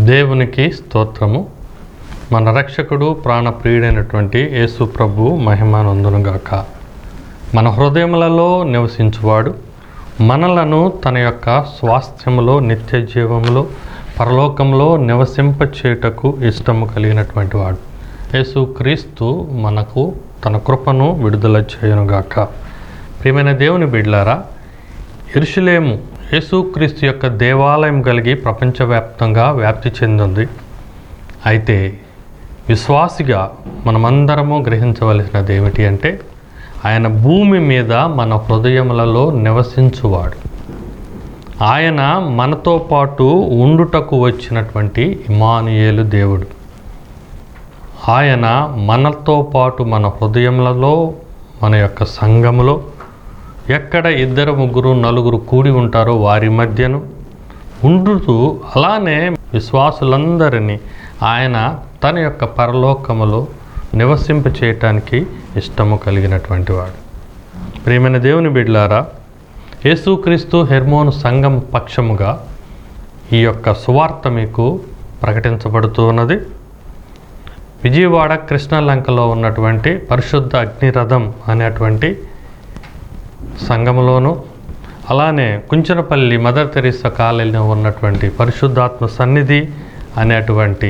దేవునికి స్తోత్రము. మన రక్షకుడు ప్రాణప్రియుడైనటువంటి యేసు ప్రభు మహిమానందునుగాక. మన హృదయములలో నివసించువాడు, మనలను తన యొక్క స్వాస్థ్యములో, నిత్య జీవములో, పరలోకంలో నివసింపచేయుటకు ఇష్టము కలిగినటువంటి వాడు యేసు క్రీస్తు మనకు తన కృపను విడుదల చేయునుగాక. ప్రియమైన దేవుని బిడ్డలారా, యెరూషలేము యేసుక్రీస్తు యొక్క దేవాలయం కలిగి ప్రపంచవ్యాప్తంగా వ్యాప్తి చెందింది. అయితే విశ్వాసిగా మనమందరము గ్రహించవలసినది ఏమిటి అంటే, ఆయన భూమి మీద మన హృదయములలో నివసించువాడు. ఆయన మనతో పాటు ఉండుటకు వచ్చినటువంటి ఇమ్మానుయేలు దేవుడు. ఆయన మనతో పాటు మన హృదయములలో, మన యొక్క సంఘములో ఎక్కడ 2, 3, 4 కూడి ఉంటారో వారి మధ్యను ఉండుతూ, అలానే విశ్వాసులందరినీ ఆయన తన యొక్క పరలోకములో నివసింప చేయటానికి ఇష్టము కలిగినటువంటి వాడు. ప్రియమైన దేవుని బిడ్డలారా, యేసుక్రీస్తు హెర్మోను సంఘం పక్షముగా ఈ యొక్క సువార్త మీకు ప్రకటించబడుతూ ఉన్నది. విజయవాడ కృష్ణలంకలో ఉన్నటువంటి పరిశుద్ధ అగ్నిరథం అనేటువంటి సంఘములోను, అలానే కుంచనపల్లి మదర్ తెరీసా కాలనీలో ఉన్నటువంటి పరిశుద్ధాత్మ సన్నిధి అనేటువంటి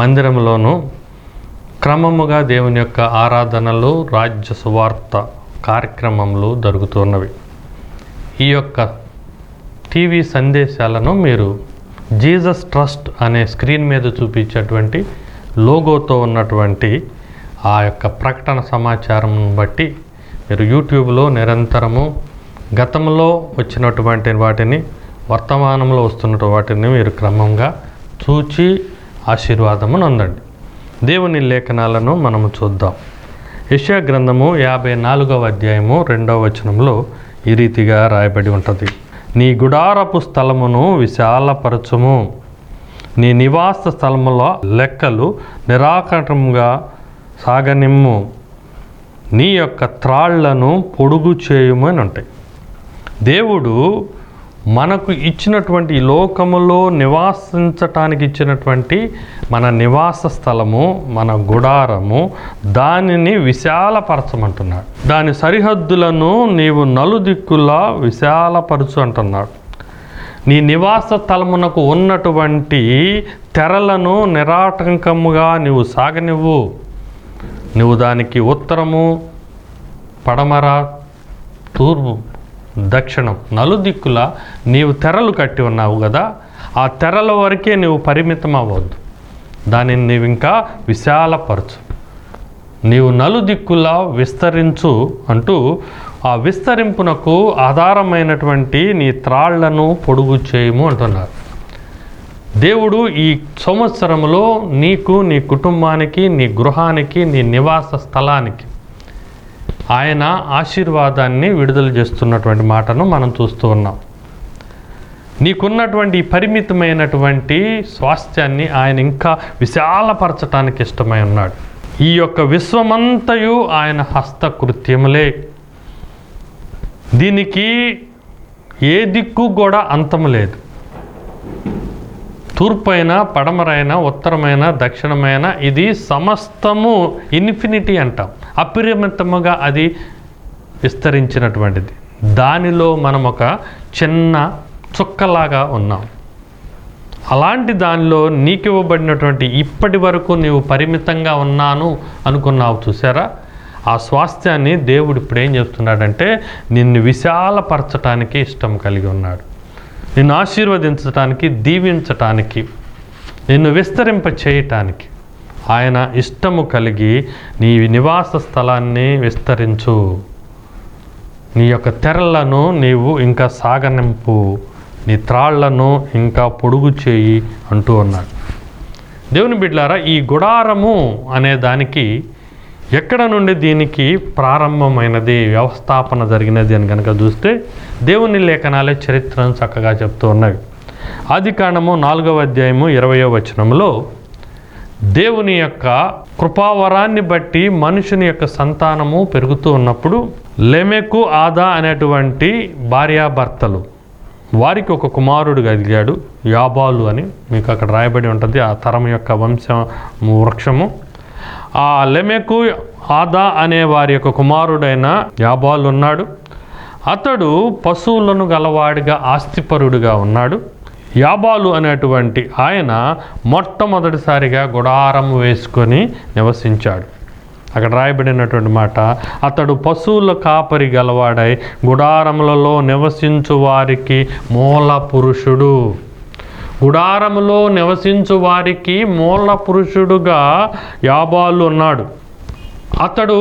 మందిరంలోనూ క్రమముగా దేవుని యొక్క ఆరాధనలు, రాజ్య సువార్త కార్యక్రమములు జరుగుతున్నవి. ఈ యొక్క టీవీ సందేశాలను మీరు జీసస్ ట్రస్ట్ అనే స్క్రీన్ మీద చూపించేటువంటి లోగోతో ఉన్నటువంటి ఆ యొక్క ప్రకటన సమాచారం బట్టి మీరు యూట్యూబ్లో నిరంతరము గతంలో వచ్చినటువంటి వాటిని, వర్తమానంలో వస్తున్న వాటిని మీరు క్రమంగా చూచి ఆశీర్వాదము నొందండి. దేవుని లేఖనాలను మనము చూద్దాం. యెషయా గ్రంథము 54వ అధ్యాయము 2వ వచనంలో ఈ రీతిగా రాయబడి ఉంటుంది: నీ గుడారపు స్థలమును విశాలపరచుము, నీ నివాస స్థలముల లెక్కలు నిరాకటంగా సాగనిమ్ము, నీ యొక్క త్రాళ్లను పొడుగు చేయుము అని ఉంటాయి. దేవుడు మనకు ఇచ్చినటువంటి లోకములో నివాసించటానికి ఇచ్చినటువంటి మన నివాస స్థలము, మన గుడారము, దానిని విశాలపరచమంటున్నాడు. దాని సరిహద్దులను నీవు నలుదిక్కులా విశాలపరచు అంటున్నాడు. నీ నివాస స్థలమునకు ఉన్నటువంటి తెరలను నిరాటంకముగా నీవు సాగనివ్వు. నువ్వు దానికి ఉత్తరము, పడమర, తూర్పు, దక్షిణం నలుదిక్కుల నీవు తెరలు కట్టి ఉన్నావు కదా, ఆ తెరల వరకే నీవు పరిమితం అవ్వద్దు. దానిని నీవు ఇంకా విశాలపరచు, నీవు నలుదిక్కులా విస్తరించు అంటూ ఆ విస్తరింపునకు ఆధారమైనటువంటి నీ త్రాళ్లను పొడుగు చేయము అంటున్నారు. దేవుడు ఈ సంవత్సరంలో నీకు, నీ కుటుంబానికి, నీ గృహానికి, నీ నివాస స్థలానికి ఆయన ఆశీర్వాదాన్ని విడుదల చేస్తున్నటువంటి మాటను మనం చూస్తూ ఉన్నాం. నీకున్నటువంటి పరిమితమైనటువంటి స్వాస్థ్యాన్ని ఆయన ఇంకా విశాలపరచటానికి ఇష్టమై ఉన్నాడు. ఈ యొక్క విశ్వమంతయు ఆయన హస్తకృత్యములే. దీనికి ఏ దిక్కు కూడా అంతము లేదు. తూర్పైన, పడమరైన, ఉత్తరమైన, దక్షిణమైన, ఇది సమస్తము ఇన్ఫినిటీ అంటాం. అపరిమితముగా అది విస్తరించినటువంటిది. దానిలో మనం ఒక చిన్న చుక్కలాగా ఉన్నాం. అలాంటి దానిలో నీకు ఇవ్వబడినటువంటి ఇప్పటి వరకు నీవు పరిమితంగా ఉన్నాను అనుకున్నావు చూసారా, ఆ స్వాస్థ్యాన్ని దేవుడు ఇప్పుడు ఏం చెప్తున్నాడంటే, నిన్ను విశాలపరచటానికి ఇష్టం కలిగి ఉన్నాడు. నిన్ను ఆశీర్వదించటానికి, దీవించటానికి, నిన్ను విస్తరింప చేయటానికి ఆయన ఇష్టము కలిగి నీ నివాస స్థలాన్ని విస్తరించు, నీ యొక్క తెరలను నీవు ఇంకా సాగనింపు, నీ త్రాళ్లను ఇంకా పొడుగు చేయి అంటూ ఉన్నాడు. దేవుని బిడ్డలారా, ఈ గుడారము అనే దానికి ఎక్కడ నుండి దీనికి ప్రారంభమైనది, వ్యవస్థాపన జరిగినది అని కనుక చూస్తే దేవుని లేఖనాలే చరిత్రను చక్కగా చెప్తూ ఉన్నవి. ఆదికాండము 4వ అధ్యాయము 20వ వచనంలో దేవుని యొక్క కృపావరాన్ని బట్టి మనుషుని యొక్క సంతానము పెరుగుతూ ఉన్నప్పుడు లెమెకు, ఆదా అనేటువంటి భార్యాభర్తలు వారికి ఒక కుమారుడు కలిగాడు, యాబాలు అని మీకు అక్కడ రాయబడి ఉంటుంది, ఆ తరం యొక్క వృక్షము. ఆ లెమెకు ఆదా అనే వారి యొక్క కుమారుడైన యాబాలు ఉన్నాడు. అతడు పశువులను గలవాడిగా ఆస్తిపరుడుగా ఉన్నాడు. యాబాలు అనేటువంటి ఆయన మొట్టమొదటిసారిగా గుడారం వేసుకొని నివసించాడు. అక్కడ రాయబడినటువంటి మాట, అతడు పశువుల కాపరి గలవాడై గుడారములలో నివసించు వారికి మూల పురుషుడు. గుడారములో నివసించు వారికి మూల పురుషుడుగా యాబాలు ఉన్నాడు. అతడు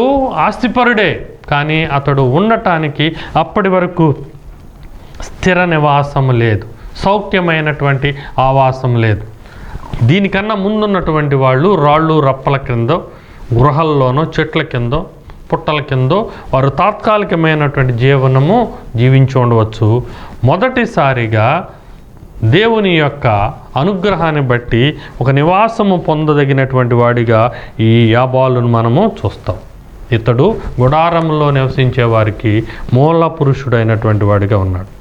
ఆస్తిపరుడే, కానీ అతడు ఉండటానికి అప్పటి వరకు స్థిర నివాసం లేదు, సౌఖ్యమైనటువంటి ఆవాసం లేదు. దీనికన్నా ముందున్నటువంటి వాళ్ళు రాళ్ళు రప్పల కింద, గృహాల్లోనో, చెట్ల కిందో, పుట్టల కిందో వారు తాత్కాలికమైనటువంటి జీవనము జీవించి ఉండవచ్చు. మొదటిసారిగా దేవుని యొక్క అనుగ్రహాన్ని బట్టి ఒక నివాసము పొందదగినటువంటి వాడిగా ఈ యాబాలును మనము చూస్తాం. ఇతడు గుడారంలో నివసించే వారికి మూల పురుషుడైనటువంటి వాడిగా ఉన్నాడు.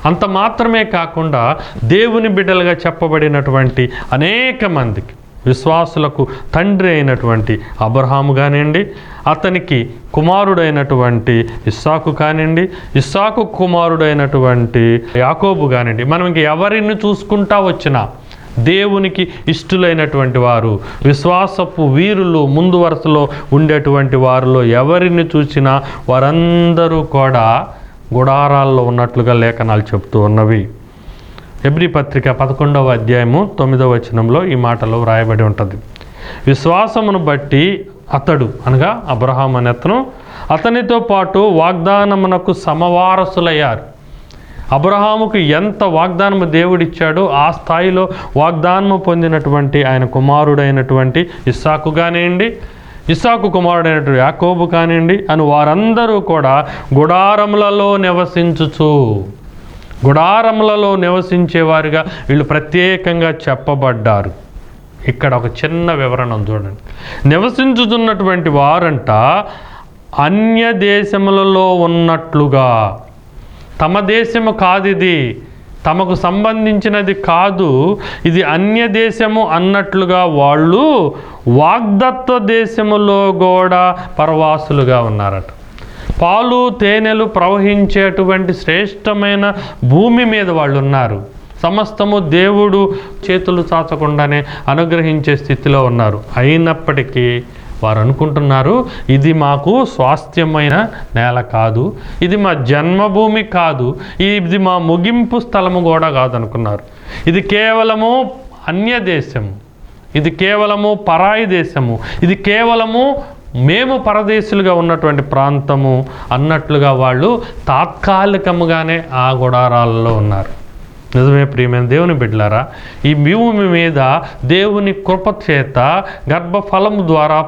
అంత మాత్రమే కాకుండా దేవుని బిడ్డలుగా చెప్పబడినటువంటి అనేక మందికి విశ్వాసులకు తండ్రి అయినటువంటి అబ్రహాము కానివ్వండి, అతనికి కుమారుడైనటువంటి ఇస్సాకు కానివ్వండి, ఇస్సాకు కుమారుడైనటువంటి యాకోబు కానివ్వండి, మనం ఇంక ఎవరిని చూసుకుంటా వచ్చినా దేవునికి ఇష్టలైనటువంటి వారు, విశ్వాసపు వీరులు, ముందు వరుసలో ఉండేటువంటి వారిలో ఎవరిని చూసినా వారందరూ కూడా గుడారాల్లో ఉన్నట్లుగా లేఖనాలు చెప్తూ ఉన్నవి. హెబ్రీ పత్రిక 11వ అధ్యాయము 9వ వచనంలో ఈ మాటలో వ్రాయబడి ఉంటుంది. విశ్వాసమును బట్టి అతడు అనగా అబ్రహాం అనే అతనితో పాటు వాగ్దానమునకు సమవారసులయ్యారు. అబ్రహాముకు ఎంత వాగ్దానము దేవుడిచ్చాడో ఆ స్థాయిలో వాగ్దానము పొందినటువంటి ఆయన కుమారుడైనటువంటి ఇస్సాకు కానివ్వండి, ఇస్సాకు కుమారుడైనటువంటి యాకోబు కానివ్వండి అని వారందరూ కూడా గుడారములలో నివసించేవారుగా వీళ్ళు ప్రత్యేకంగా చెప్పబడ్డారు. ఇక్కడ ఒక చిన్న వివరణ చూడండి. నివసించుతున్నటువంటి వారంట అన్య దేశములలో ఉన్నట్లుగా, తమ దేశము కాదు, ఇది తమకు సంబంధించినది కాదు, ఇది అన్య దేశము అన్నట్లుగా వాళ్ళు వాగ్దత్వ దేశములో కూడా పరవాసులుగా ఉన్నారట. పాలు తేనెలు ప్రవహించేటువంటి శ్రేష్టమైన భూమి మీద వాళ్ళు ఉన్నారు. సమస్తము దేవుడు చేతులు చాచకుండానే అనుగ్రహించే స్థితిలో ఉన్నారు. అయినప్పటికీ వారు అనుకుంటున్నారు, ఇది మాకు స్వాస్థ్యమైన నేల కాదు, ఇది మా జన్మభూమి కాదు, ఇది మా ముగింపు స్థలము కూడా కాదనుకున్నారు. ఇది కేవలము అన్య దేశము, ఇది కేవలము పరాయి దేశము, ఇది కేవలము మేము పరదేశులుగా ఉన్నటువంటి ప్రాంతము అన్నట్లుగా వాళ్ళు తాత్కాలికముగానే ఆ గుడారాలలో ఉన్నారు. నిజమే ప్రియమైన దేవుని బిడ్డలారా, ఈ భూమి మీద దేవుని కృప చేత గర్భఫలము ద్వారా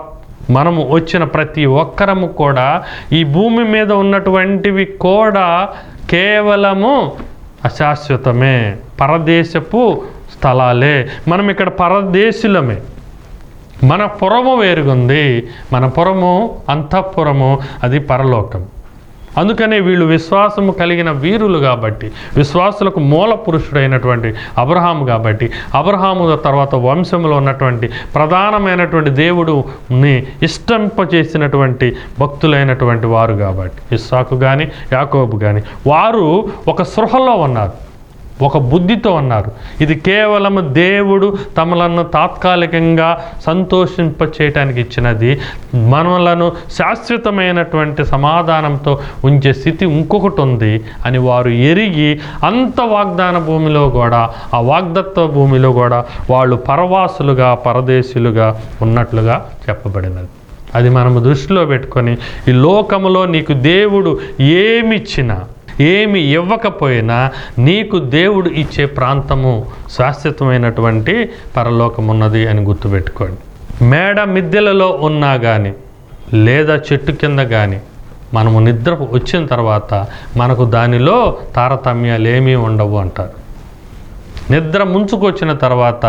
మనము వచ్చిన ప్రతి ఒక్కరము కూడా ఈ భూమి మీద ఉన్నటువంటివి కూడా కేవలము అశాశ్వతమే, పరదేశపు స్థలాలే. మనం ఇక్కడ పరదేశులమే. మన పురము వేరుగుంది, మన పురము అంతఃపురము అది పరలోకం. అందుకనే వీళ్ళు విశ్వాసము కలిగిన వీరులు కాబట్టి, విశ్వాసులకు మూల పురుషుడైనటువంటి అబ్రహాము కాబట్టి, అబ్రహాము తర్వాత వంశంలో ఉన్నటువంటి ప్రధానమైనటువంటి దేవుడుని ఇష్టంపచేసినటువంటి భక్తులైనటువంటి వారు కాబట్టి, ఇస్సాకు కానీ యాకోబు కానీ వారు ఒక సృహలో ఉన్నారు, ఒక బుద్ధితో ఉన్నారు. ఇది కేవలము దేవుడు తమలను తాత్కాలికంగా సంతోషింపచేయటానికి ఇచ్చినది, మనలను శాశ్వతమైనటువంటి సమాధానంతో ఉంచే స్థితి ఇంకొకటి ఉంది అని వారు ఎరిగి అంత వాగ్దాన భూమిలో కూడా, ఆ వాగ్దత్వ భూమిలో కూడా వాళ్ళు పరవాసులుగా, పరదేశులుగా ఉన్నట్లుగా చెప్పబడినది. అది మనము దృష్టిలో పెట్టుకొని ఈ లోకములో నీకు దేవుడు ఏమిచ్చినా, ఏమి ఇవ్వకపోయినా నీకు దేవుడు ఇచ్చే ప్రాంతము శాశ్వతమైనటువంటి పరలోకం ఉన్నది అని గుర్తుపెట్టుకోండి. మేడ మిద్దెలలో ఉన్నా కానీ లేదా చెట్టు కింద కానీ మనము నిద్ర వచ్చిన తర్వాత మనకు దానిలో తారతమ్యాలు ఏమీ ఉండవు అంటారు. నిద్ర ముంచుకొచ్చిన తర్వాత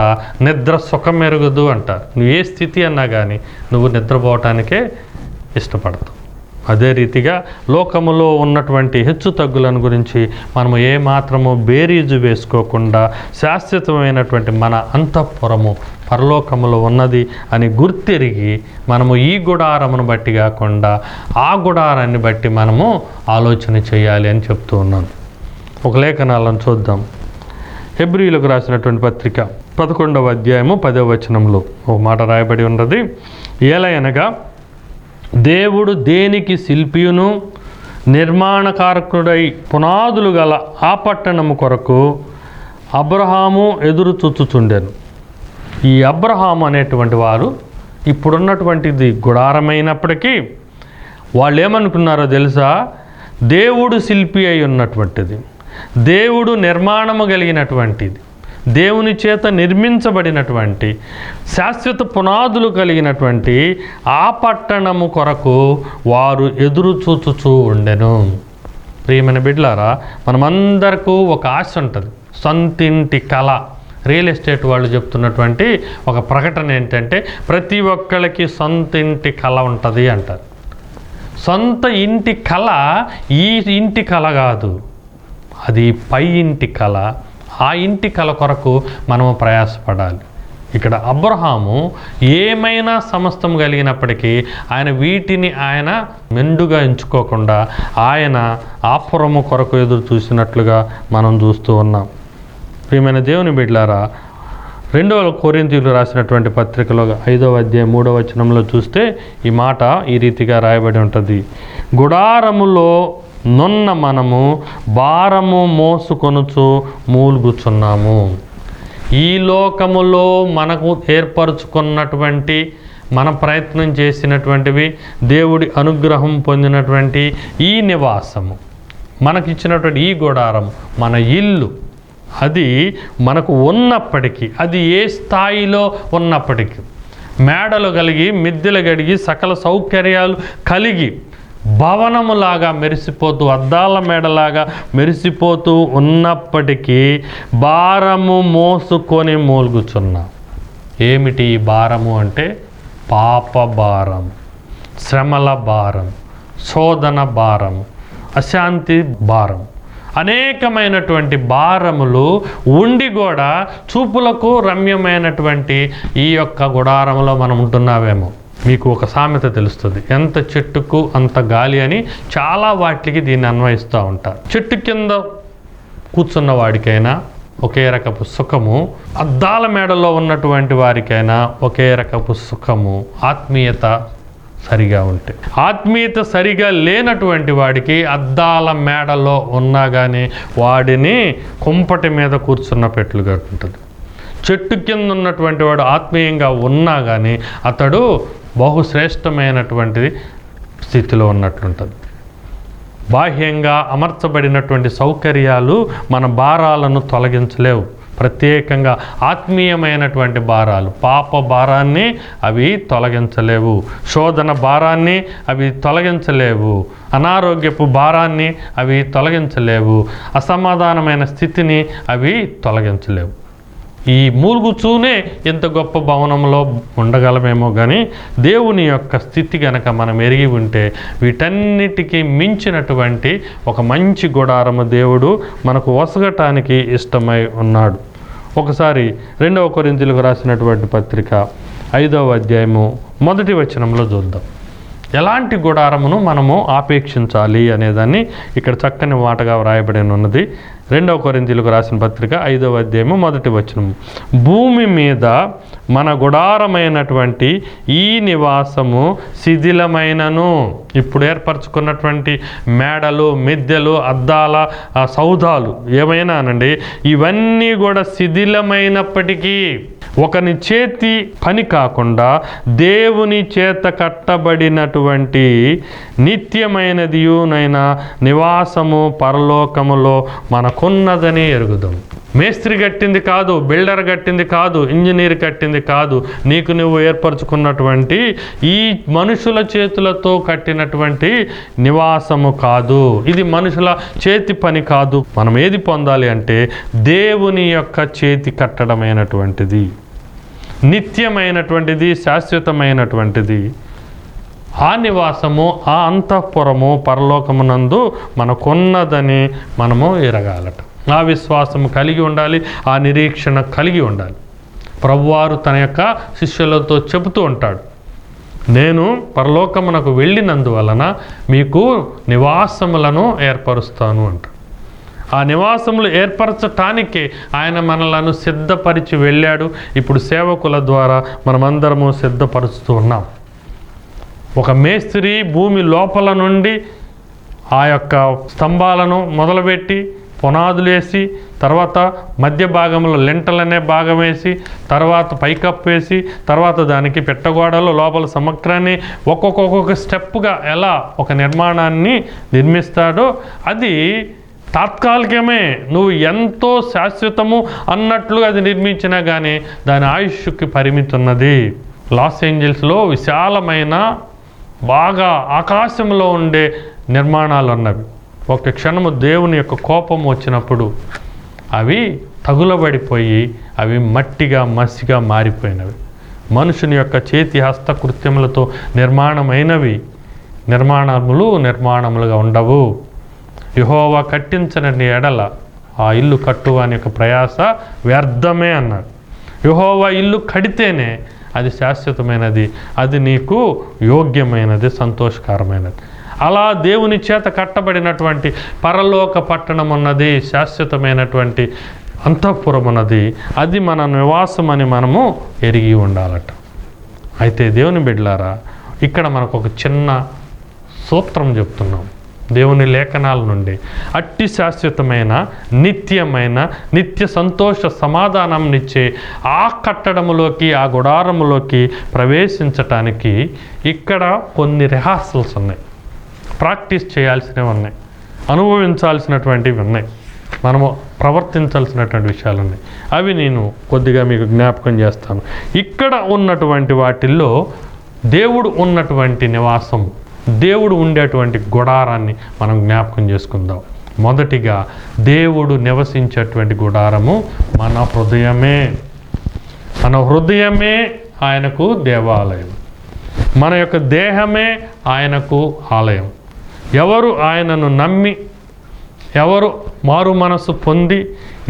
నిద్ర సుఖమెరుగదు అంటారు. నువ్వు ఏ స్థితి అన్నా కానీ నువ్వు నిద్రపోవటానికే ఇష్టపడతావు. అదే రీతిగా లోకములో ఉన్నటువంటి హెచ్చు తగ్గులను గురించి మనము ఏమాత్రము బేరీజు వేసుకోకుండా శాశ్వతమైనటువంటి మన అంతఃపురము పరలోకములో ఉన్నది అని గుర్తెరిగి మనము ఈ గుడారమును బట్టి కాకుండా ఆ గుడారాన్ని బట్టి మనము ఆలోచన చేయాలి అని చెప్తూ ఉన్నాను. ఒక లేఖనాలను చూద్దాం. హెబ్రీయులకు రాసినటువంటి పత్రిక 11వ అధ్యాయము 10వ వచనంలో ఒక మాట రాయబడి ఉన్నది. ఏలయనగా దేవుడు దేనికి శిల్పియును నిర్మాణకారకుడై పునాదులు గల ఆ పట్టణము కొరకు అబ్రహాము ఎదురు చూచుచుండెను. ఈ అబ్రహాము అనేటువంటి వారు ఇప్పుడున్నటువంటిది గుడారమైనప్పటికీ వాళ్ళు ఏమనుకున్నారో తెలుసా? దేవుడు శిల్పి అయి ఉన్నటువంటిది, దేవుడు నిర్మాణము కలిగినటువంటిది, దేవుని చేత నిర్మించబడినటువంటి శాశ్వత పునాదులు కలిగినటువంటి ఆ పట్టణము కొరకు వారు ఎదురు చూచుచూ ఉండెను. ప్రియమైన బిడ్డలారా, మనమందరికీ ఒక ఆశ ఉంటుంది, సొంతింటి కళ. రియల్ ఎస్టేట్ వాళ్ళు చెప్తున్నటువంటి ఒక ప్రకటన ఏంటంటే ప్రతి ఒక్కరికి సొంతింటి కళ ఉంటుంది అంటారు. సొంత ఇంటి కళ ఈ ఇంటి కళ కాదు, అది పై ఇంటి కళ. ఆ ఇంటి కళ కొరకు మనము ప్రయాసపడాలి. ఇక్కడ అబ్రహాము ఏమైనా సమస్తం కలిగినప్పటికీ ఆయన వీటిని ఆయన మెండుగా ఎంచుకోకుండా ఆయన ఆపురము కొరకు ఎదురు చూసినట్లుగా మనం చూస్తూ ఉన్నాం. ప్రియమైన దేవుని బిడ్డలారా, 2వ కొరింథీయులకు రాసినటువంటి పత్రికలో 5వ అధ్యాయం 3వ వచనంలో చూస్తే ఈ మాట ఈ రీతిగా రాయబడి ఉంటుంది. గుడారములో నున్న మనము భారము మోసుకొనుచు మూలుగుచున్నాము. ఈ లోకములో మనకు ఏర్పరచుకున్నటువంటి మన ప్రయత్నం చేసినటువంటివి దేవుడి అనుగ్రహం పొందినటువంటి ఈ నివాసము, మనకిచ్చినటువంటి ఈ గుడారము, మన ఇల్లు, అది మనకు ఉన్నప్పటికీ, అది ఏ స్థాయిలో ఉన్నప్పటికీ, మేడలు కలిగి మిద్దెలు గడిగి సకల సౌకర్యాలు కలిగి భవనములాగా మెరిసిపోతూ అద్దాల మేడలాగా మెరిసిపోతూ ఉన్నప్పటికీ భారము మోసుకొని మూలుగుచున్నా. ఏమిటి ఈ భారము అంటే? పాప భారం, శ్రమల భారం, శోధన భారం, అశాంతి భారం, అనేకమైనటువంటి భారములు ఉండి కూడా చూపులకు రమ్యమైనటువంటి ఈ యొక్క గుడారంలో మనం ఉంటున్నావేమో. మీకు ఒక సామెత తెలుస్తుంది, ఎంత చెట్టుకు అంత గాలి అని. చాలా వాటికి దీన్ని అన్వయిస్తూ ఉంటారు. చెట్టు కింద కూర్చున్న వాడికైనా ఒకే రకపు సుఖము, అద్దాల మేడలో ఉన్నటువంటి వారికైనా ఒకే రకపు సుఖము, ఆత్మీయత సరిగా ఉంటే. ఆత్మీయత సరిగా లేనటువంటి వాడికి అద్దాల మేడలో ఉన్నా కానీ వాడిని కుంపటి మీద కూర్చున్న పెట్లుగా ఉంటుంది. చెట్టు కింద ఉన్నటువంటి వాడు ఆత్మీయంగా ఉన్నా కానీ అతడు బహుశ్రేష్టమైనటువంటి స్థితిలో ఉన్నట్లుంటుంది. బాహ్యంగా అమర్చబడినటువంటి సౌకర్యాలు మన భారాలను తొలగించలేవు. ప్రత్యేకంగా ఆత్మీయమైనటువంటి భారాలు, పాప భారాన్ని అవి తొలగించలేవు, శోధన భారాన్ని అవి తొలగించలేవు, అనారోగ్యపు భారాన్ని అవి తొలగించలేవు, అసమాధానమైన స్థితిని అవి తొలగించలేవు. ఈ మూలుగుచూనే ఎంత గొప్ప భవనంలో ఉండగలమేమో కానీ దేవుని యొక్క స్థితి గనక మనం ఎరిగి ఉంటే వీటన్నిటికీ మించినటువంటి ఒక మంచి గుడారము దేవుడు మనకు వసగటానికి ఇష్టమై ఉన్నాడు. ఒకసారి 2వ కొరింథీయులకు రాసినటువంటి పత్రిక 5వ అధ్యాయము 1వ వచనంలో చూద్దాం. ఎలాంటి గుడారమును మనము ఆపేక్షించాలి అనేదాన్ని ఇక్కడ చక్కని మాటగా వ్రాయబడి ఉన్నది. 2వ కొరింథీయులకు రాసిన పత్రిక 5వ అధ్యాయము 1వ వచనం. భూమి మీద మన గుడారమైనటువంటి ఈ నివాసము శిథిలమైనను. ఇప్పుడు ఏర్పరచుకున్నటువంటి మేడలు, మిద్దెలు, అద్దాల సౌధాలు ఏమైనానండి, ఇవన్నీ కూడా శిథిలమైనప్పటికీ ఒకని చేతి పని కాకుండా దేవుని చేత కట్టబడినటువంటి నిత్యమైనదియునైనా నివాసము పరలోకములో మనకున్నదని ఎరుగుదాం. మేస్త్రి కట్టింది కాదు, బిల్డర్ కట్టింది కాదు, ఇంజనీర్ కట్టింది కాదు, నీకు నువ్వు ఏర్పరచుకున్నటువంటి ఈ మనుషుల చేతులతో కట్టినటువంటి నివాసము కాదు. ఇది మనుషుల చేతి పని కాదు. మనం ఏది పొందాలి అంటే దేవుని యొక్క చేతి కట్టడమైనటువంటిది, నిత్యమైనటువంటిది, శాశ్వతమైనటువంటిది. ఆ నివాసము, ఆ అంతఃపురము పరలోకమునందు మనకున్నదని మనము ఎరగాలట. ఆ విశ్వాసము కలిగి ఉండాలి, ఆ నిరీక్షణ కలిగి ఉండాలి. ప్రభువారు తన యొక్క శిష్యులతో చెబుతూ ఉంటాడు, నేను పరలోకమునకు వెళ్ళినందువలన మీకు నివాసములను ఏర్పరుస్తాను అంట. ఆ నివాసములు ఏర్పరచటానికే ఆయన మనలను సిద్ధపరిచి వెళ్ళాడు. ఇప్పుడు సేవకుల ద్వారా మనమందరము సిద్ధపరుస్తూ ఉన్నాం. ఒక మేస్త్రి భూమి లోపల నుండి ఆ యొక్క స్తంభాలను మొదలుపెట్టి పునాదులు వేసి, తర్వాత మధ్య భాగంలో లెంటలనే భాగం వేసి, తర్వాత పైకప్పు వేసి, తర్వాత దానికి పెట్టగోడలు లోపల సమగ్రాన్ని ఒక్కొక్క స్టెప్గా ఎలా ఒక నిర్మాణాన్ని నిర్మిస్తాడో అది తాత్కాలికమే. నువ్వు ఎంతో శాశ్వతము అన్నట్లు అది నిర్మించినా కానీ దాని ఆయుష్కి పరిమితి ఉన్నది. లాస్ ఏంజల్స్లో విశాలమైన బాగా ఆకాశంలో ఉండే నిర్మాణాలు ఉన్నవి. ఒక క్షణము దేవుని యొక్క కోపం వచ్చినప్పుడు అవి తగులబడిపోయి అవి మట్టిగా మసిగా మారిపోయినవి. మనుషుని యొక్క చేతి హస్తకృత్యములతో నిర్మాణమైనవి నిర్మాణములుగా ఉండవు. యెహోవా కట్టించని ఎడల ఆ ఇల్లు కట్టువాని యొక్క ప్రయాస వ్యర్థమే అన్నాడు. యెహోవా ఇల్లు కడితేనే అది శాశ్వతమైనది, అది నీకు యోగ్యమైనది, సంతోషకరమైనది. అలా దేవుని చేత కట్టబడినటువంటి పరలోక పట్టణం ఉన్నది, శాశ్వతమైనటువంటి అంతఃపురం ఉన్నది. అది మన నివాసం అని మనము ఎరిగి ఉండాలట. అయితే దేవుని బిడ్డలారా, ఇక్కడ మనకు ఒక చిన్న సూత్రం చెప్తున్నాం దేవుని లేఖనాల నుండి. అట్టి శాశ్వతమైన నిత్యమైన నిత్య సంతోష సమాధానంనిచ్చే ఆ కట్టడములోకి, ఆ గుడారములోకి ప్రవేశించటానికి ఇక్కడ కొన్ని రిహార్సల్స్ ఉన్నాయి, ప్రాక్టీస్ చేయాల్సినవి ఉన్నాయి, అనుభవించాల్సినటువంటివి ఉన్నాయి, మనము ప్రవర్తించాల్సినటువంటి విషయాలు ఉన్నాయి. అవి నేను కొద్దిగా మీకు జ్ఞాపకం చేస్తాను. ఇక్కడ ఉన్నటువంటి వాటిల్లో దేవుడు ఉన్నటువంటి నివాసం, దేవుడు ఉండేటువంటి గుడారాన్ని మనం జ్ఞాపకం చేసుకుందాం. మొదటిగా దేవుడు నివసించేటువంటి గుడారము మన హృదయమే. మన హృదయమే ఆయనకు దేవాలయం, మన యొక్క దేహమే ఆయనకు ఆలయం. ఎవరు ఆయనను నమ్మి, ఎవరు మారు మనసు పొంది,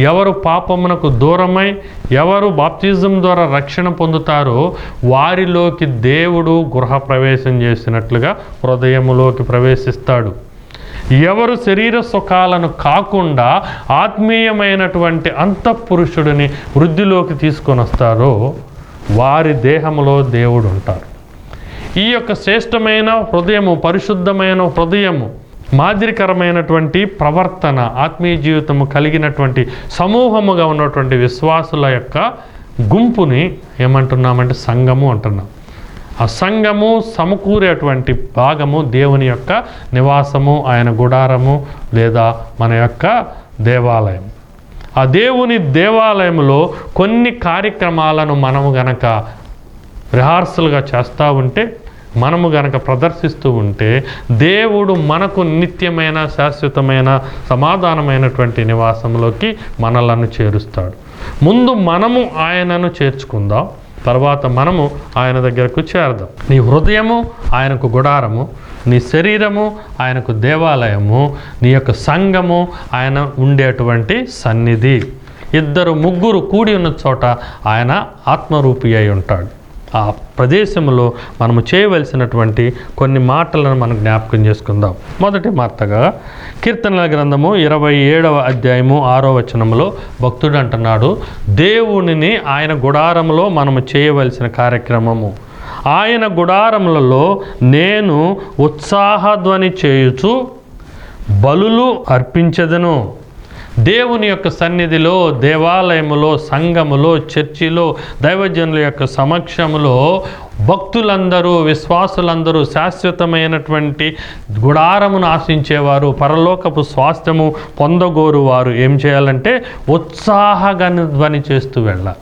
ఎవరు పాపమునకు దూరమై, ఎవరు బాప్తిజం ద్వారా రక్షణ పొందుతారో వారిలోకి దేవుడు గృహప్రవేశం చేసినట్లుగా హృదయములోకి ప్రవేశిస్తాడు. ఎవరు శరీర సుఖాలను కాకుండా ఆత్మీయమైనటువంటి అంతఃపురుషుడిని వృద్ధిలోకి తీసుకొని వస్తారో వారి దేహములో దేవుడు ఉంటారు. ఈ యొక్క శ్రేష్టమైన హృదయము, పరిశుద్ధమైన హృదయము, మాదిరికరమైనటువంటి ప్రవర్తన, ఆత్మీయ జీవితము కలిగినటువంటి సమూహముగా ఉన్నటువంటి విశ్వాసుల యొక్క గుంపుని ఏమంటున్నామంటే సంఘము అంటున్నాం. ఆ సంఘము సమకూరేటువంటి భాగము దేవుని యొక్క నివాసము, ఆయన గుడారము లేదా మన యొక్క దేవాలయం. ఆ దేవుని దేవాలయంలో కొన్ని కార్యక్రమాలను మనము గనక రిహార్సల్గా చేస్తూ ఉంటే, మనము గనక ప్రదర్శిస్తూ ఉంటే దేవుడు మనకు నిత్యమైన శాశ్వతమైన సమాధానమైనటువంటి నివాసంలోకి మనలను చేరుస్తాడు. ముందు మనము ఆయనను చేర్చుకుందాం, తర్వాత మనము ఆయన దగ్గరకు చేరదాం. నీ హృదయము ఆయనకు గుడారము, నీ శరీరము ఆయనకు దేవాలయము, నీ యొక్క సంఘము ఆయన ఉండేటువంటి సన్నిధి. ఇద్దరు ముగ్గురు కూడి ఉన్న చోట ఆయన ఆత్మరూపి అయి ఉంటాడు. ఆ ప్రదేశంలో మనము చేయవలసినటువంటి కొన్ని మాటలను మనం జ్ఞాపకం చేసుకుందాం. మొదటి మాటగా కీర్తనల గ్రంథము 27వ అధ్యాయము 6వ వచనంలో భక్తుడు అంటున్నాడు, దేవునిని ఆయన గుడారంలో మనము చేయవలసిన కార్యక్రమము, ఆయన గుడారములలో నేను ఉత్సాహధ్వని చేయుచు బలులు అర్పించెదను. దేవుని యొక్క సన్నిధిలో, దేవాలయములో, సంఘములో, చర్చిలో, దైవజనుల యొక్క సమక్షములో భక్తులందరూ, విశ్వాసులందరూ శాశ్వతమైనటువంటి గుడారమును ఆశించేవారు, పరలోకపు స్వాస్థ్యము పొందగోరు వారు ఏం చేయాలంటే ఉత్సాహధ్వని చేస్తూ వెళ్ళాలి.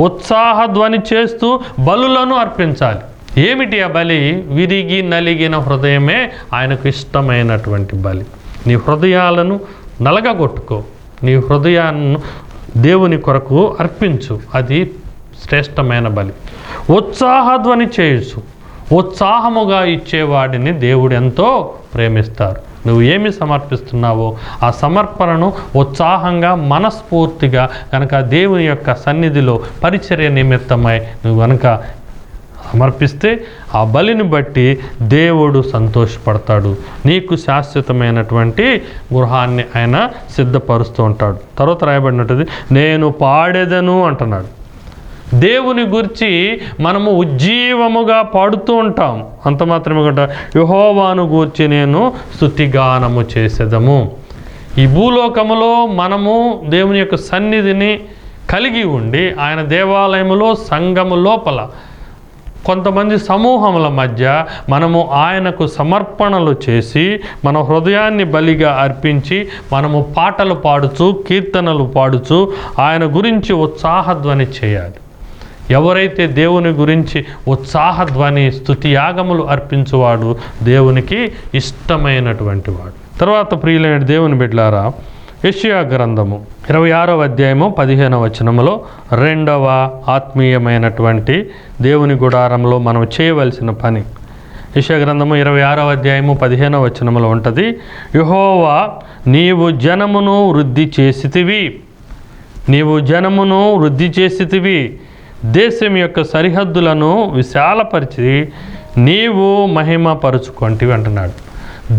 ఉత్సాహధ్వని చేస్తూ బలులను అర్పించాలి. ఏమిటి ఆ బలి? విరిగి నలిగిన హృదయమే ఆయనకు ఇష్టమైనటువంటి బలి. నీ హృదయాలను నలగగొట్టుకో, నీ హృదయాన్ని దేవుని కొరకు అర్పించు, అది శ్రేష్టమైన బలి. ఉత్సాహధ్వని చేయొచ్చు. ఉత్సాహముగా ఇచ్చేవాడిని దేవుడు ఎంతో ప్రేమిస్తారు. నువ్వు ఏమి సమర్పిస్తున్నావో ఆ సమర్పణను ఉత్సాహంగా మనస్ఫూర్తిగా కనుక దేవుని యొక్క సన్నిధిలో పరిచర్య నిమిత్తమై నువ్వు కనుక సమర్పిస్తే ఆ బలిని బట్టి దేవుడు సంతోషపడతాడు. నీకు శాశ్వతమైనటువంటి గృహాన్ని ఆయన సిద్ధపరుస్తూ ఉంటాడు. తర్వాత రాయబడినట్టుది నేను పాడేదను అంటున్నాడు. దేవుని గురించి మనము ఉజ్జీవముగా పాడుతూ ఉంటాం. అంత మాత్రమే కాకుండా యెహోవాను గూర్చి నేను స్తుతిగానము చేసేదము. ఈ భూలోకములో మనము దేవుని యొక్క సన్నిధిని కలిగి ఉండి ఆయన దేవాలయములో సంఘము లోపల కొంతమంది సమూహముల మధ్య మనము ఆయనకు సమర్పణలు చేసి మన హృదయాన్ని బలిగా అర్పించి మనము పాటలు పాడుచు కీర్తనలు పాడుచు ఆయన గురించి ఉత్సాహధ్వని చేయాలి. ఎవరైతే దేవుని గురించి ఉత్సాహధ్వని స్తుతియాగములు అర్పించువాడు దేవునికి ఇష్టమైనటువంటి వాడు. తర్వాత ప్రియులైన దేవుని బిడ్డలారా, యెషయా గ్రంథము 26వ అధ్యాయము 15వ వచనములో రెండవ ఆత్మీయమైనటువంటి దేవుని గుడారంలో మనం చేయవలసిన పని. యెషయా గ్రంథము 26వ అధ్యాయము 15వ వచనములో ఉంటుంది. యెహోవా నీవు జనమును వృద్ధి చేసితివి, నీవు జనమును వృద్ధి చేసితివి, దేశం యొక్క సరిహద్దులను విశాలపరిచి నీవు మహిమపరుచుకొంటివి అంటున్నాడు.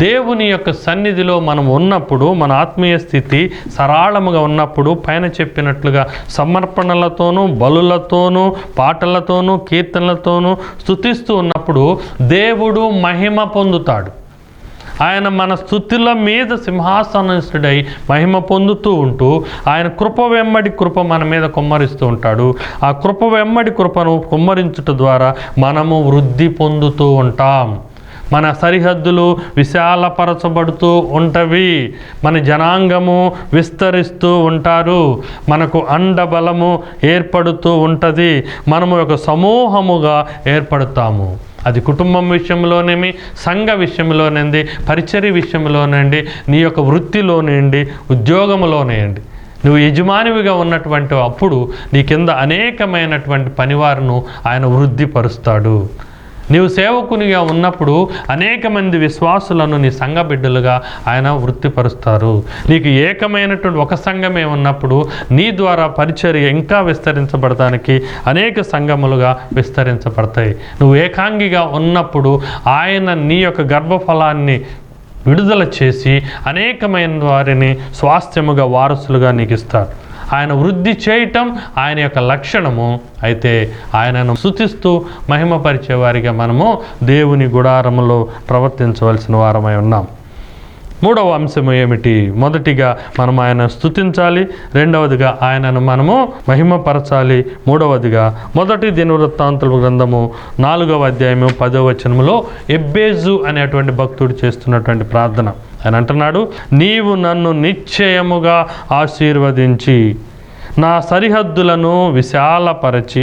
దేవుని యొక్క సన్నిధిలో మనం ఉన్నప్పుడు మన ఆత్మీయ స్థితి సరళముగా ఉన్నప్పుడు పైన చెప్పినట్లుగా సమర్పణలతోనూ బలులతోనూ పాటలతోనూ కీర్తనలతోనూ స్తుతిస్తూ ఉన్నప్పుడు దేవుడు మహిమ పొందుతాడు. ఆయన మన స్తుతుల మీద సింహాసనస్తుడై మహిమ పొందుతూ ఉంటూ ఆయన కృప వెంబడి కృప మన మీద కుమ్మరిస్తూ ఉంటాడు. ఆ కృప వెంబడి కృపను కుమ్మరించుట ద్వారా మనము వృద్ధి పొందుతూ ఉంటాం. మన సరిహద్దులు విశాలపరచబడుతూ ఉంటవి, మన జనాంగము విస్తరిస్తూ ఉంటారు, మనకు అండబలము ఏర్పడుతూ ఉంటుంది, మనము ఒక సమూహముగా ఏర్పడతాము. అది కుటుంబం విషయంలోనేమి, సంఘ విషయంలోనేంది, పరిచర్య విషయంలోనండి, నీ యొక్క వృత్తిలోనేండి, ఉద్యోగంలోనేయండి. నువ్వు యజమానివిగా ఉన్నటువంటి అప్పుడు నీ కింద అనేకమైనటువంటి పనివారును ఆయన వృద్ధిపరుస్తాడు. నీవు సేవకునిగా ఉన్నప్పుడు అనేక మంది విశ్వాసులను నీ సంఘ బిడ్డలుగా ఆయన వృత్తిపరుస్తారు. నీకు ఏకమైనటువంటి ఒక సంఘమే ఉన్నప్పుడు నీ ద్వారా పరిచర్య ఇంకా విస్తరించబడటానికి అనేక సంఘములుగా విస్తరించబడతాయి. నువ్వు ఏకాంగిగా ఉన్నప్పుడు ఆయన నీ యొక్క గర్భఫలాన్ని విడుదల చేసి అనేకమైన వారిని స్వాస్థ్యముగా వారసులుగా నీకు ఇస్తారు. ఆయన వృద్ధి చేయటం ఆయన యొక్క లక్షణము. అయితే ఆయనను స్తుతిస్తూ మహిమపరిచే వారిగా మనము దేవుని గుడారములో ప్రవర్తించవలసిన వారమై ఉన్నాం. మూడవ అంశం ఏమిటి? మొదటిగా మనం ఆయన స్తుతించాలి, రెండవదిగా ఆయనను మనము మహిమపరచాలి, మూడవదిగా మొదటి దినవృత్తాంతుల గ్రంథము 4వ అధ్యాయము 10వ వచనములో ఎబ్బేజు అనేటువంటి భక్తుడు చేస్తున్నటువంటి ప్రార్థన. ఆయన అంటున్నాడు, నీవు నన్ను నిశ్చయముగా ఆశీర్వదించి నా సరిహద్దులను విశాలపరచి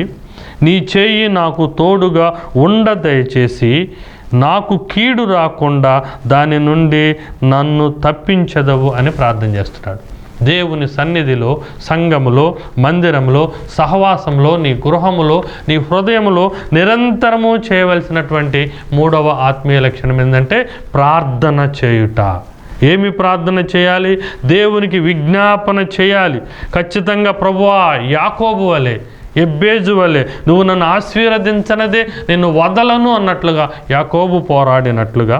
నీ చేయి నాకు తోడుగా ఉండ దయచేసి నాకు కీడు రాకుండా దాని నుండి నన్ను తప్పించదవు అని ప్రార్థన చేస్తున్నాడు. దేవుని సన్నిధిలో, సంఘములో, మందిరంలో, సహవాసంలో, నీ గృహములో, నీ హృదయములో నిరంతరము చేయవలసినటువంటి మూడవ ఆత్మీయ లక్షణం ఏంటంటే ప్రార్థన చేయుట. ఏమి ప్రార్థన చేయాలి? దేవునికి విజ్ఞాపన చేయాలి. ఖచ్చితంగా ప్రభువా, యాకోబు వలె, ఎబ్బేజు వలె నువ్వు నన్ను ఆశీర్వదించనదే నిన్ను వదలను అన్నట్లుగా యాకోబు పోరాడినట్లుగా,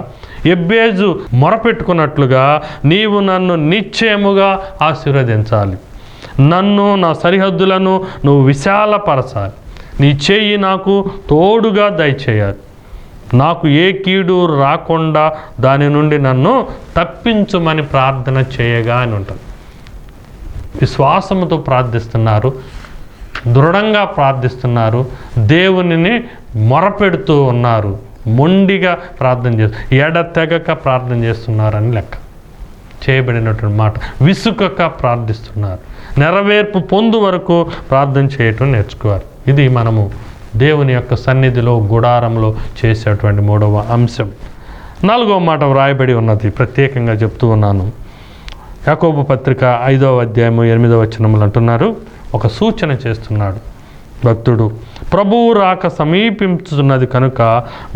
ఎబ్బేజు మొరపెట్టుకున్నట్లుగా నీవు నన్ను నిశ్చయముగా ఆశీర్వదించాలి. నన్ను, నా సరిహద్దులను నువ్వు విశాలపరచాలి. నీ చెయ్యి నాకు తోడుగా దయచేయాలి. నాకు ఏ కీడు రాకుండా దాని నుండి నన్ను తప్పించుమని ప్రార్థన చేయగా అని ఉంటుంది. విశ్వాసముతో ప్రార్థిస్తున్నారు, దృఢంగా ప్రార్థిస్తున్నారు, దేవునిని మొరపెడుతూ ఉన్నారు, మొండిగా ప్రార్థన చేస్తారు, ఎడతెగక ప్రార్థన చేస్తున్నారని లెక్క చేయబడినటువంటి మాట. విసుకక ప్రార్థిస్తున్నారు, నెరవేర్పు పొందు వరకు ప్రార్థన చేయటం నేర్చుకోవాలి. ఇది మనము దేవుని యొక్క సన్నిధిలో గుడారంలో చేసేటువంటి మూడవ అంశం. 4వ మాట వ్రాయబడి ఉన్నది, ప్రత్యేకంగా చెప్తూ ఉన్నాను. యాకోబు పత్రిక 5వ అధ్యాయము 8వ వచనములు అంటున్నారు, ఒక సూచన చేస్తున్నాడు భక్తుడు. ప్రభువు రాక సమీపించుతున్నది కనుక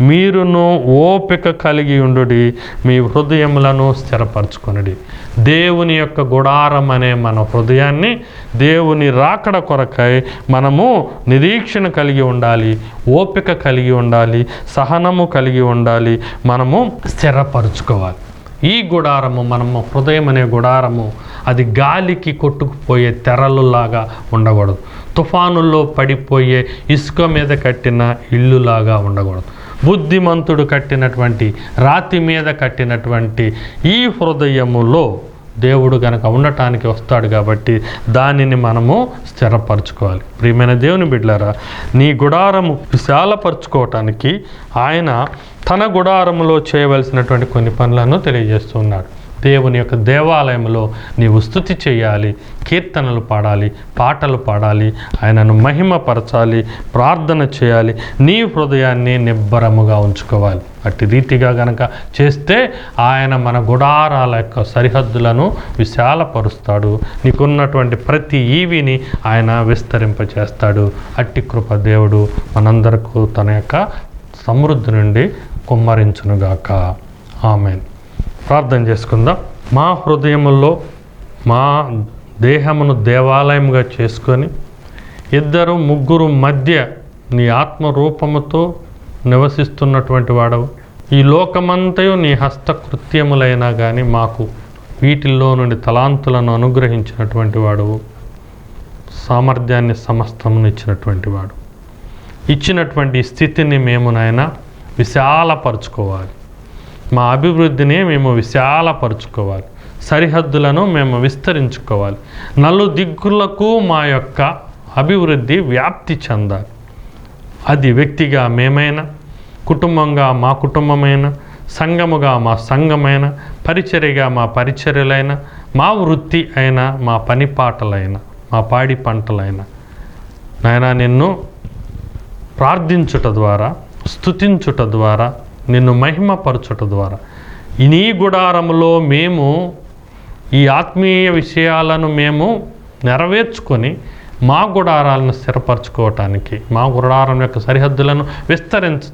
మీరును ఓపిక కలిగి ఉండుడి, మీ హృదయములను స్థిరపరచుకొనుడి. దేవుని యొక్క గుడారం అనే మన హృదయాన్ని దేవుని రాకడ కొరకై మనము నిరీక్షణ కలిగి ఉండాలి, ఓపిక కలిగి ఉండాలి, సహనము కలిగి ఉండాలి, మనము స్థిరపరచుకోవాలి. ఈ గుడారము, మనము హృదయం అనే గుడారము, అది గాలికి కొట్టుకుపోయే తెరలులాగా ఉండకూడదు. తుఫానుల్లో పడిపోయే ఇసుక మీద కట్టిన ఇల్లులాగా ఉండకూడదు. బుద్ధిమంతుడు కట్టినటువంటి, రాతి మీద కట్టినటువంటి ఈ హృదయములో దేవుడు గనక ఉండటానికి వస్తాడు కాబట్టి దానిని మనము స్థిరపరచుకోవాలి. ప్రియమైన దేవుని బిడ్డలారా, నీ గుడారము విశాలపరచుకోవటానికి ఆయన తన గుడారములో చేయవలసినటువంటి కొన్ని పనులను తెలియజేస్తున్నాడు. దేవుని యొక్క దేవాలయంలో నీవు స్తుతి చేయాలి, కీర్తనలు పాడాలి, పాటలు పాడాలి, ఆయనను మహిమపరచాలి, ప్రార్థన చేయాలి, నీ హృదయాన్ని నిబ్బరముగా ఉంచుకోవాలి. అట్టి రీతిగా గనక చేస్తే ఆయన మన గుడారాల యొక్క సరిహద్దులను విశాలపరుస్తాడు. నీకున్నటువంటి ప్రతి ఈవిని ఆయన విస్తరింపచేస్తాడు. అట్టి కృప దేవుడు మనందరకు తన యొక్క సమృద్ధి నుండి కుమ్మరించునుగాక. ఆమేన్. ప్రార్థన చేసుకుందాం. మా హృదయములో మా దేహమును దేవాలయముగా చేసుకొని 2-3 మధ్య నీ ఆత్మరూపముతో నివసిస్తున్నటువంటి వాడవు. ఈ లోకమంతయు నీ హస్తకృత్యములైనా కానీ మాకు వీటిల్లో నుండి తలాంతులను అనుగ్రహించినటువంటి వాడవు, సామర్థ్యాన్ని సమస్తమును ఇచ్చినటువంటి వాడు. ఇచ్చినటువంటి స్థితిని మేము నాయన విశాలపరచుకోవాలి. మా అభివృద్ధిని మేము విశాలపరచుకోవాలి, సరిహద్దులను మేము విస్తరించుకోవాలి. నలుదిక్కులకు మా యొక్క అభివృద్ధి వ్యాప్తి చెందాలి. అది వ్యక్తిగా మేమైనా, కుటుంబంగా మా కుటుంబమైన, సంఘముగా మా సంఘమైన, పరిచర్యగా మా పరిచర్యలైన, మా వృత్తి అయినా, మా పని పాటలైన, మా పాడి పంటలైన నాయనా నిన్ను ప్రార్థించుట ద్వారా, స్తుతించుట ద్వారా, నిన్ను మహిమపరచుట ద్వారా నీ గుడారములో మేము ఈ ఆత్మీయ విషయాలను మేము నెరవేర్చుకొని మా గుడారాలను స్థిరపరచుకోవటానికి, మా గుడారం యొక్క సరిహద్దులను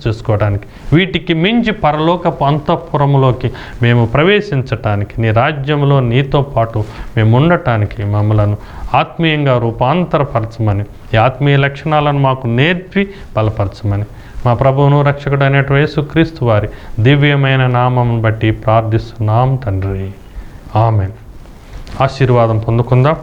చూసుకోవటానికి, వీటికి మించి పరలోకపు అంతఃపురములోకి మేము ప్రవేశించటానికి, నీ రాజ్యంలో నీతో పాటు మేము ఉండటానికి మమ్మలను ఆత్మీయంగా రూపాంతరపరచమని, ఈ ఆత్మీయ లక్షణాలను మాకు నేర్పి బలపరచమని మా ప్రభువును రక్షకుడు అనేటువంటి యేసుక్రీస్తు వారి దివ్యమైన నామమును బట్టి ప్రార్థిస్తున్నాం తండ్రి. ఆమేన్. ఆశీర్వాదం పొందుకుందాం.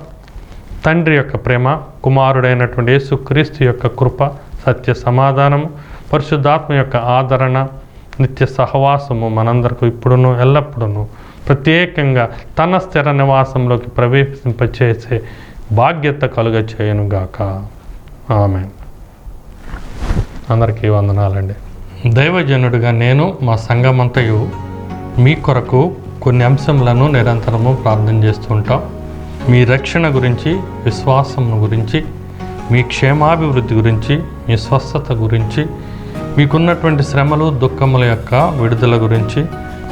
తండ్రి యొక్క ప్రేమ, కుమారుడైనటువంటి యేసుక్రీస్తు యొక్క కృప, సత్య సమాధానము, పరిశుద్ధాత్మ యొక్క ఆదరణ, నిత్య సహవాసము మనందరకు ఇప్పుడును ఎల్లప్పుడూ ప్రత్యేకంగా తన స్థిర నివాసంలోకి ప్రవేశింపచేసే బాధ్యత కలుగ చేయనుగాక. ఆమేన్. అందరికీ వందనాలండి. దైవజనుడిగా నేను మా సంఘమంతయు మీ కొరకు కొన్ని అంశములను నిరంతరము ప్రార్థన చేస్తూ ఉంటాం. మీ రక్షణ గురించి, విశ్వాసం గురించి, మీ క్షేమాభివృద్ధి గురించి, మీ స్వస్థత గురించి, మీకున్నటువంటి శ్రమలు దుఃఖముల యొక్క విడుదల గురించి,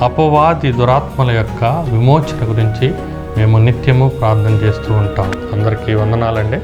అపవాది దురాత్మల యొక్క విమోచన గురించి మేము నిత్యము ప్రార్థన చేస్తూ ఉంటాం. అందరికీ వందనాలండి.